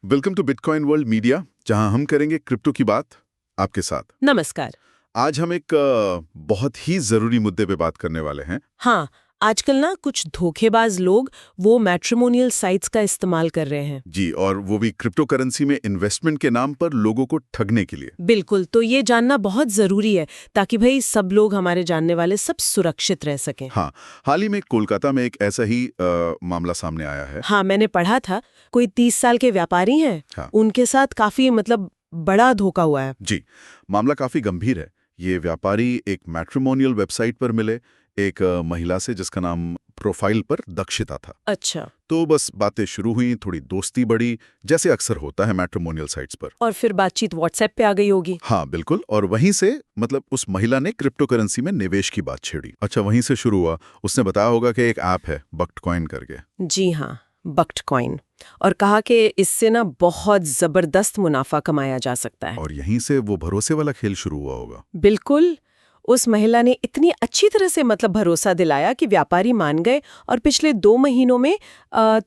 Welcome to Bitcoin World Media, जहां हम करेंगे क्रिप्टो की बात आपके साथ। नमस्कार। आज हम एक बहुत ही जरूरी मुद्दे पे बात करने वाले हैं। हाँ, आजकल ना कुछ धोखेबाज लोग वो मैट्रिमोनियल साइट्स का इस्तेमाल कर रहे हैं। जी, और वो भी क्रिप्टो करेंसी में इन्वेस्टमेंट के नाम पर लोगों को ठगने के लिए। बिल्कुल, तो ये जानना बहुत जरूरी है ताकि भाई सब लोग, हमारे जानने वाले सब सुरक्षित रह सकें। हाँ, हाल ही में कोलकाता में एक ऐसा ही मामला सामने आया है। हाँ, मैंने पढ़ा था कोई 30 साल के व्यापारी हैं। हाँ। उनके साथ काफी बड़ा धोखा हुआ है। जी, मामला काफी गंभीर है। ये व्यापारी एक मैट्रिमोनियल वेबसाइट पर मिले एक महिला से जिसका नाम प्रोफाइल पर दक्षिता था। अच्छा। तो बस बातें शुरू हुई, थोड़ी दोस्ती बढ़ी, जैसे अक्सर होता है मैट्रिमोनियल साइट्स पर। और फिर बातचीत व्हाट्सएप पे आ गई होगी। हाँ बिल्कुल, और वहीं से उस महिला ने क्रिप्टो करेंसी में निवेश की बात छेड़ी। अच्छा, वहीं से शुरू हुआ। उसने बताया होगा कि एक ऐप है बक्टकॉइन करके। जी हाँ, बक्टकॉइन, और कहा कि इससे ना बहुत जबरदस्त मुनाफा कमाया जा सकता है। और यहीं से वो भरोसे वाला खेल शुरू हुआ होगा। बिल्कुल, उस महिला ने इतनी अच्छी तरह से भरोसा दिलाया कि व्यापारी मान गए और पिछले 2 महीनों में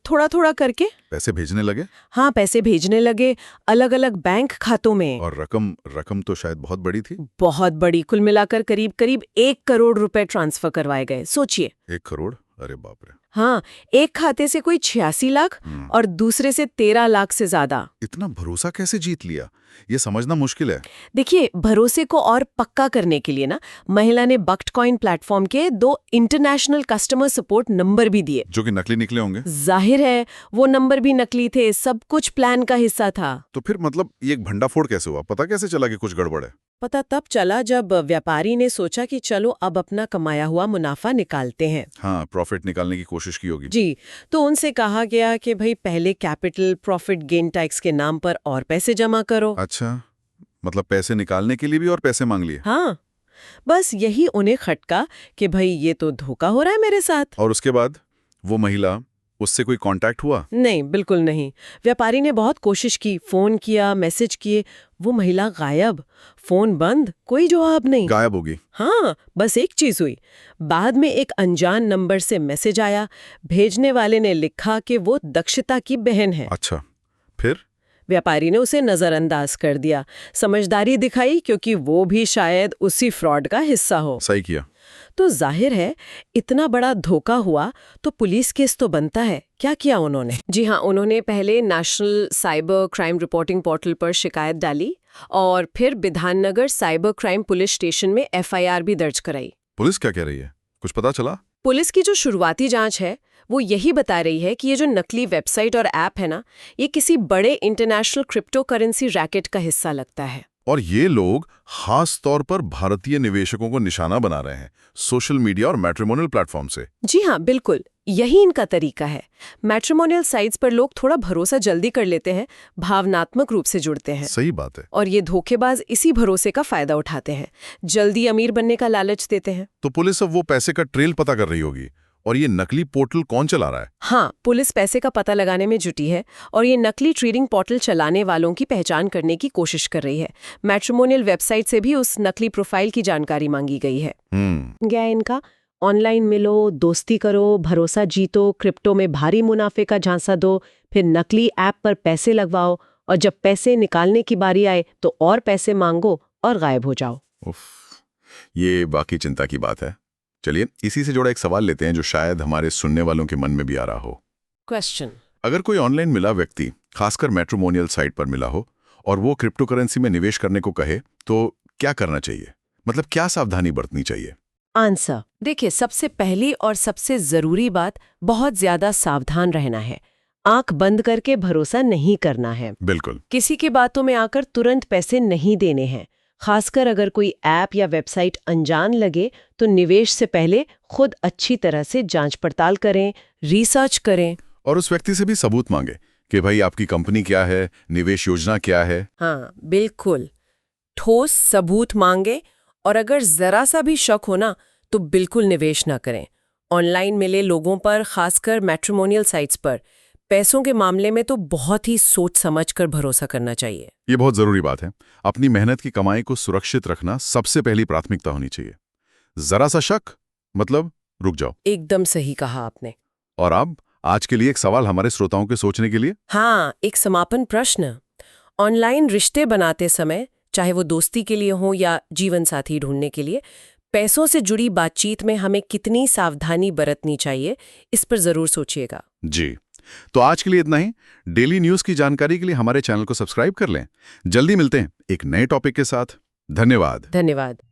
थोड़ा थोड़ा करके पैसे भेजने लगे। हाँ, पैसे भेजने लगे अलग अलग बैंक खातों में। और रकम तो शायद बहुत बड़ी थी। बहुत बड़ी, कुल मिलाकर करीब करीब 1 करोड़ रुपए ट्रांसफर करवाए गए। सोचिए। 1 करोड़? अरे बाप रे। हाँ, एक खाते से कोई 86 लाख और दूसरे से 13 लाख से ज्यादा। इतना भरोसा कैसे जीत लिया, ये समझना मुश्किल है। देखिए, भरोसे को और पक्का करने के लिए ना महिला ने बक्टकॉइन प्लेटफॉर्म के 2 इंटरनेशनल कस्टमर सपोर्ट नंबर भी दिए, जो कि नकली निकले होंगे। जाहिर है वो नंबर भी नकली थे, सब कुछ प्लान का हिस्सा था। तो फिर ये एक भंडाफोड़ कैसे हुआ? पता कैसे चला कि कुछ गड़बड़ है? पता तब चला जब व्यापारी ने सोचा कि चलो अब अपना कमाया हुआ मुनाफा निकालते हैं। हाँ, प्रॉफिट निकालने की कोशिश की होगी। जी, तो उनसे कहा गया कि भाई पहले कैपिटल प्रॉफिट गेन टैक्स के नाम पर और पैसे जमा करो। अच्छा, पैसे निकालने के लिए भी और पैसे मांग लिए। हाँ, बस यही उन्हें खटका कि भाई ये तो धोखा हो रहा है मेरे साथ। और उसके बाद वो महिला, उससे कोई कांटेक्ट हुआ? नहीं, बिल्कुल नहीं। व्यापारी ने बहुत कोशिश की, फोन किया, मैसेज किए, वो महिला गायब। फोन बंद, कोई जवाब नहीं। गायब होगी। हाँ, बस एक चीज हुई। बाद में एक अनजान नंबर से मैसेज आया। भेजने वाले ने लिखा कि वो दक्षिता की बहन है। अच्छा, फिर? व्यापारी ने उसे नजरअंदाज कर दिया। समझदारी दिखाई क्योंकि वो भी शायद उसी फ्रॉड का हिस्सा हो। सही किया। तो जाहिर है इतना बड़ा धोखा हुआ तो पुलिस केस तो बनता है। क्या किया उन्होंने? जी हाँ, उन्होंने पहले national cyber crime reporting portal पर शिकायत डाली और फिर Bidhannagar cyber crime police station में FIR भी दर्ज कराई। पुलिस क्या कह रही है, कुछ पता चला? पुलिस की जो शुरुआती जांच है वो यही बता रही है कि ये जो नकली वेबसाइट और ऐप है ना, ये किसी बड़े इंटरनेशनल क्रिप्टो करेंसी रैकेट का हिस्सा लगता है। और ये लोग खास तौर पर भारतीय निवेशकों को निशाना बना रहे हैं, सोशल मीडिया और मैट्रिमोनियल प्लेटफॉर्म से। जी हाँ, बिल्कुल, यही इनका तरीका है। मैट्रिमोनियल साइट्स पर लोग थोड़ा भरोसा जल्दी कर लेते हैं, भावनात्मक रूप से जुड़ते हैं। सही बात है। और ये धोखेबाज इसी भरोसे का फायदा उठाते हैं, जल्दी अमीर बनने का लालच देते हैं। तो पुलिस अब वो पैसे का ट्रेल पता कर रही होगी। और ये नकली पोर्टल कौन चला रहा है? हाँ, पुलिस पैसे का पता लगाने में जुटी है और ये नकली ट्रेडिंग पोर्टल चलाने वालों की पहचान करने की कोशिश कर रही है। मैट्रिमोनियल वेबसाइट से भी उस नकली प्रोफाइल की जानकारी मांगी गई है। क्या इनका ऑनलाइन मिलो, दोस्ती करो, भरोसा जीतो, क्रिप्टो में भारी मुनाफे का झांसा दो, फिर नकली ऐप पर पैसे लगवाओ और जब पैसे निकालने की बारी आए तो और पैसे मांगो और गायब हो जाओ। उफ, ये बाकी चिंता की बात है। चलिए इसी से जुड़ा एक सवाल लेते हैं जो शायद हमारे सुनने वालों के मन में भी आ रहा हो। क्वेश्चन: अगर कोई ऑनलाइन मिला व्यक्ति, खासकर मैट्रिमोनियल साइट पर मिला हो, और वो क्रिप्टो करेंसी में निवेश करने को कहे, तो क्या करना चाहिए? क्या सावधानी बरतनी चाहिए? आंसर: देखिए, सबसे पहली और सबसे जरूरी बात, बहुत ज्यादा सावधान रहना है। आंख बंद करके भरोसा नहीं करना है। बिल्कुल। किसी की बातों में आकर तुरंत पैसे नहीं देने हैं। खासकर अगर कोई ऐप या वेबसाइट अनजान लगे तो निवेश से पहले खुद अच्छी तरह से जांच पड़ताल करें, रिसर्च करें। और उस व्यक्ति से भी सबूत मांगे कि भाई आपकी कंपनी क्या है, निवेश योजना क्या है। हाँ, बिल्कुल, ठोस सबूत मांगे। और अगर जरा सा भी शक हो ना तो बिल्कुल निवेश ना करें। ऑनलाइन मिले लोगों पर, खासकर मैट्रिमोनियल साइट्स पर, पैसों के मामले में तो बहुत ही सोच समझ कर भरोसा करना चाहिए। ये बहुत जरूरी बात है। अपनी मेहनत की कमाई को सुरक्षित रखना सबसे पहली प्राथमिकता होनी चाहिए। जरा सा शक रुक जाओ। एकदम सही कहा आपने। और अब आज के लिए एक सवाल हमारे श्रोताओं के सोचने के लिए। हाँ, एक समापन प्रश्न। ऑनलाइन रिश्ते बनाते समय, चाहे वो दोस्ती के लिए हो या जीवन साथी ढूंढने के लिए, पैसों से जुड़ी बातचीत में हमें कितनी सावधानी बरतनी चाहिए, इस पर जरूर सोचिएगा। जी, तो आज के लिए इतना ही। डेली न्यूज की जानकारी के लिए हमारे चैनल को सब्सक्राइब कर लें। जल्दी मिलते हैं एक नए टॉपिक के साथ। धन्यवाद। धन्यवाद।